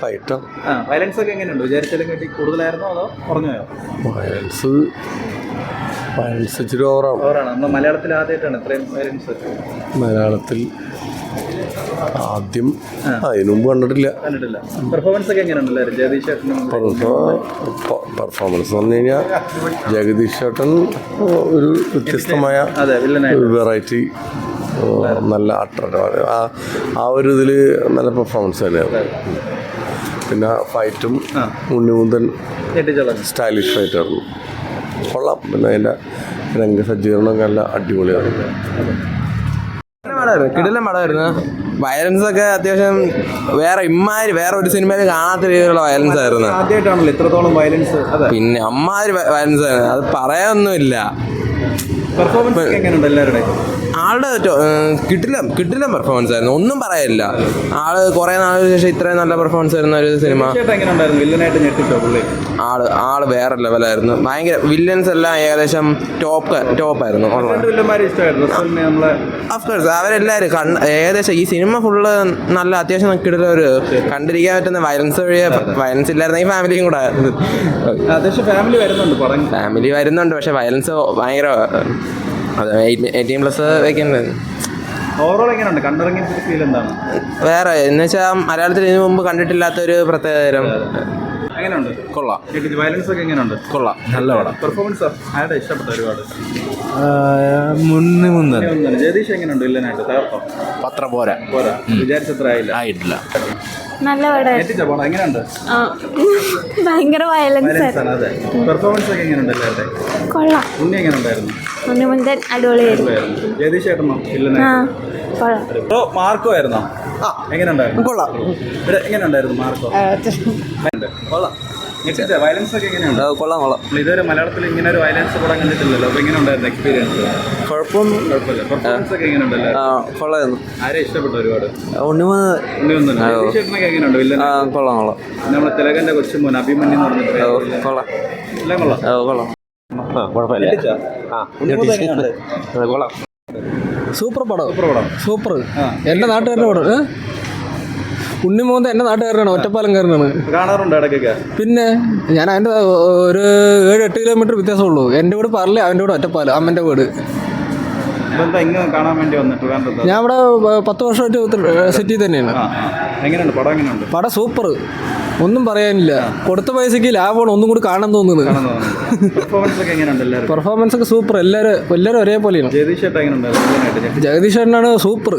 Phyto violence ഒക്കെ എങ്ങനെയുണ്ട്? വിചാരിച്ചാലും കേട്ടി കൂടുതലായിരുന്നോ അതോ കുറഞ്ഞോ? വയലൻസ് ഇച്ചിരി ഓവറാണ്. നമ്മൾ മലയാളത്തിൽ ആദ്യമായിട്ടാണ് ഇത്രയും വയലൻസ്. മലയാളത്തിൽ ആദ്യം അതിനു മുമ്പ് കണ്ടിട്ടില്ല. പെർഫോമൻസ് ഒക്കെ എങ്ങനെയുണ്ടല്ലോ ജഗദീഷ് ചേട്ടൻ? പെർഫോമൻസ് എന്ന് പറഞ്ഞു കഴിഞ്ഞാൽ ജഗദീഷ് ചേട്ടൻ ഒരു വ്യത്യസ്തമായ വെറൈറ്റി, നല്ല അട്രാക്റ്റീവ്, ആ ഒരു ഇതിൽ നല്ല പെർഫോമൻസ് തന്നെയാണ്. പിന്നെ ഫൈറ്റും ഉണ്ണിമുന്തൻ സ്റ്റൈലിഷ് ഫൈറ്റായിരുന്നു, കൊള്ളാം. പിന്നെ അതിൻ്റെ രംഗസജ്ജീകരണമൊക്കെ നല്ല അടിപൊളിയാണ്. കിടിലൻ പടമായിരുന്നു. വയലൻസ് ഒക്കെ അത്യാവശ്യം വേറെ ഒരു സിനിമയിൽ കാണാത്ത രീതിയിലുള്ള വയലൻസ് ആയിരുന്നു. ആദ്യമായിട്ടാണല്ലോ ഇത്രത്തോളം വയലൻസ്. പിന്നെ അമ്മാതിരി വയലൻസ് ആണ്, അത് പറയാനൊന്നുമില്ല. പെർഫോമൻസ് എങ്ങനെയുണ്ട് എല്ലാവരുടെ? ആളുടെ കിട്ടില്ല പെർഫോമൻസ് ആയിരുന്നു, ഒന്നും പറയാനില്ല. ആള് കുറെ നാളിന് ശേഷം ഇത്രയും നല്ല പെർഫോമൻസ് ആയിരുന്ന ഒരു സിനിമ. ആള് വേറെ ലെവലായിരുന്നു. ഭയങ്കര വില്ലൻസ് എല്ലാം ഏകദേശം ടോപ്പായിരുന്നു. അഫ്കോഴ്സ് അവരെല്ലാവരും ഏകദേശം ഈ സിനിമ ഫുള്ള് നല്ല അത്യാവശ്യം കിട്ടുന്ന ഒരു കണ്ടിരിക്കാൻ പറ്റുന്ന വയലൻസ് ഇല്ലായിരുന്നെങ്കിൽ ഫാമിലിയും കൂടെ. ഫാമിലി വരുന്നുണ്ട്, പക്ഷെ വയലൻസ് ഭയങ്കര. അത് 18+ വെക്കുന്നത്. വേറെ എന്ന് വെച്ചാൽ മലയാളത്തിൽ ഇതിനു മുമ്പ് കണ്ടിട്ടില്ലാത്തൊരു പ്രത്യേകതരം. കൊള്ളാം. കൊള്ളാം, നല്ല പടം. പെർഫോമൻസ് ആരുടെ ഇഷ്ടപ്പെട്ട? ഒരുപാട് ജഗദീഷ് എങ്ങനെയുണ്ട് വില്ലനായിട്ട്? പത്ര പോരാ, വിചാരിച്ചത്ര ആയിട്ടില്ല. നല്ല പടം. എങ്ങനെയുണ്ട്? ഭയങ്കര വയലൻസ്. പെർഫോമൻസ് ഒക്കെ എങ്ങനെയുണ്ട് എല്ലാവരുടെ? കൊള്ളാം. ഉണ്ണി എങ്ങനെ ഉണ്ടായിരുന്നു? ഉണ്ണിമുന്തൻ അടിപൊളിയായിരുന്നു. ജഗദീഷ് ചേട്ടനോ? മാർക്കോ ആയിരുന്നോ? എങ്ങനെയുണ്ടായിരുന്നു? കൊള്ളാം. എങ്ങനെയുണ്ടായിരുന്നു മാർക്കോ? കൊള്ളാം. വയലൻസ് ഒക്കെ എങ്ങനെയുണ്ട്? കൊള്ളാം. ഇതുവരെ മലയാളത്തിൽ ഇങ്ങനെ ഒരു വയലൻസ് പടം കണ്ടിട്ടില്ലല്ലോ. അപ്പൊ എങ്ങനെ ഉണ്ടായിരുന്നു എക്സ്പീരിയൻസ്? കുഴപ്പമില്ല. പെർഫോമൻസ് ഒക്കെ എങ്ങനെയുണ്ടല്ലോ? കൊള്ളായിരുന്നു. ആരെ ഇഷ്ടപ്പെട്ടു ഒരുപാട്? ഉണ്ണിമുന്തൻ ചേട്ടനൊക്കെ എങ്ങനെയുണ്ട് വില്ലൻ? കൊള്ളാം. നമ്മളെ തിലകന്റെ കൊച്ചുമോൻ അഭിമന്യു എന്ന് പറഞ്ഞിട്ട് കൊള്ളാം. എല്ലാം കൊള്ളാം. സൂപ്പർ പടം. സൂപ്പർ. എൻ്റെ നാട്ടുകാരൻ്റെ പടം. ഉണ്ണിമുന്തൻ എൻ്റെ നാട്ടുകാരനാണ്, ഒറ്റപ്പാലംകാരനാണ്. കാണാറുണ്ട് ഇടയ്ക്കൊക്കെ? പിന്നെ ഞാൻ അതിൻ്റെ ഒരു 7-8 കിലോമീറ്റർ വ്യത്യാസമുള്ളൂ. എൻ്റെ വീട് പറളി, അവൻ്റെ വീട് ഒറ്റപ്പാലം, അമ്മൻ്റെ വീട്. കാണാൻ വേണ്ടി വന്നിട്ട് ഞാൻ ഇവിടെ 10 വർഷമായിട്ട് സിറ്റി തന്നെയാണ്. എങ്ങനെയുണ്ട് പടം? എങ്ങനെയുണ്ട് പടം? സൂപ്പർ, ഒന്നും പറയാനില്ല. കൊടുത്ത പൈസക്ക് ലാഭമാണ്, ഒന്നും കൂടി കാണാൻ തോന്നുന്നത്. പെർഫോമൻസ് ഒക്കെ സൂപ്പർ. എല്ലാവരും ഒരേപോലെയാണ്. ജഗദീഷ് ചേട്ടൻ ജഗദീഷ് ചേട്ടനാണ് സൂപ്പർ.